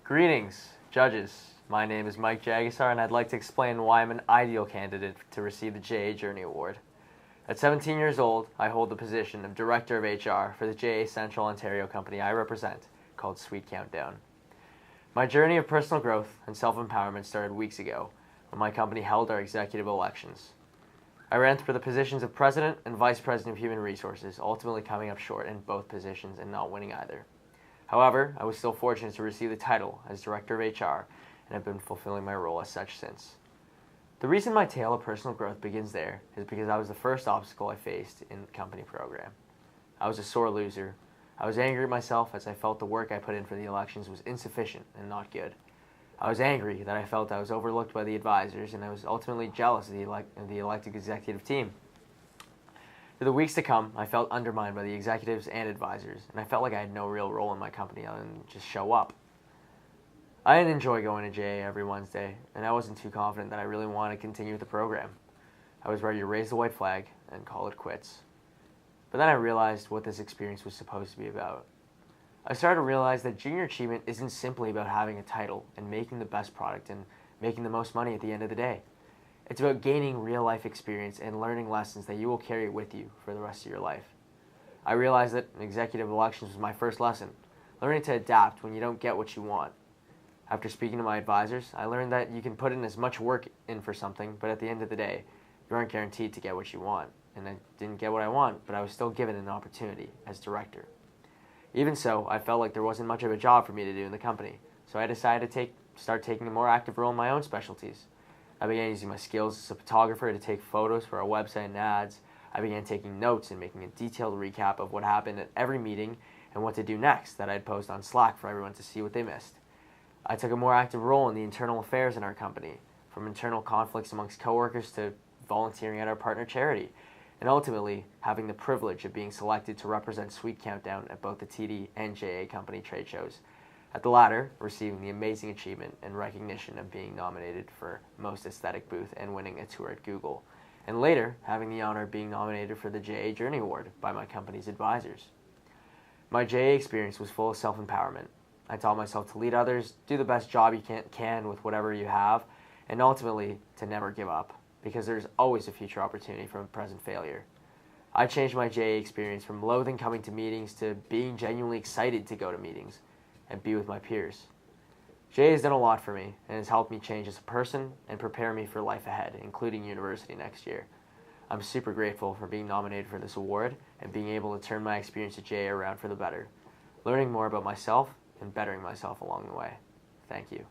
Greetings, judges. My name is Mike Jagassar, and I'd like to explain why I'm an ideal candidate to receive the JA Journey Award. At 17 years old, I hold the position of Director of HR for the JA Central Ontario company I represent, called Sweet Countdown. My journey of personal growth and self-empowerment started weeks ago, when my company held our executive elections. I ran for the positions of President and Vice President of Human Resources, ultimately coming up short in both positions and not winning either. However, I was still fortunate to receive the title as Director of HR, and have been fulfilling my role as such since. The reason my tale of personal growth begins there is because I was the first obstacle I faced in the company program. I was a sore loser. I was angry at myself as I felt the work I put in for the elections was insufficient and not good. I was angry that I felt I was overlooked by the advisors, and I was ultimately jealous of the elected executive team. For the weeks to come, I felt undermined by the executives and advisors, and I felt like I had no real role in my company other than just show up. I didn't enjoy going to JA every Wednesday, and I wasn't too confident that I really wanted to continue with the program. I was ready to raise the white flag and call it quits. But then I realized what this experience was supposed to be about. I started to realize that junior achievement isn't simply about having a title and making the best product and making the most money at the end of the day. It's about gaining real-life experience and learning lessons that you will carry with you for the rest of your life. I realized that executive elections was my first lesson, learning to adapt when you don't get what you want. After speaking to my advisors, I learned that you can put in as much work in for something, but at the end of the day, you aren't guaranteed to get what you want. And I didn't get what I want, but I was still given an opportunity as director. Even so, I felt like there wasn't much of a job for me to do in the company, so I decided to start taking a more active role in my own specialties. I began using my skills as a photographer to take photos for our website and ads. I began taking notes and making a detailed recap of what happened at every meeting and what to do next that I'd post on Slack for everyone to see what they missed. I took a more active role in the internal affairs in our company, from internal conflicts amongst coworkers to volunteering at our partner charity, and ultimately having the privilege of being selected to represent Sweet Countdown at both the TD and JA company trade shows. At the latter, receiving the amazing achievement and recognition of being nominated for Most Aesthetic Booth and winning a tour at Google, and later having the honor of being nominated for the JA Journey Award by my company's advisors. My JA experience was full of self-empowerment. I taught myself to lead others, do the best job you can with whatever you have, and ultimately to never give up, because there's always a future opportunity from a present failure. I changed my JA experience from loathing coming to meetings to being genuinely excited to go to meetings and be with my peers. JA has done a lot for me and has helped me change as a person and prepare me for life ahead, including university next year. I'm super grateful for being nominated for this award and being able to turn my experience at JA around for the better, learning more about myself and bettering myself along the way. Thank you.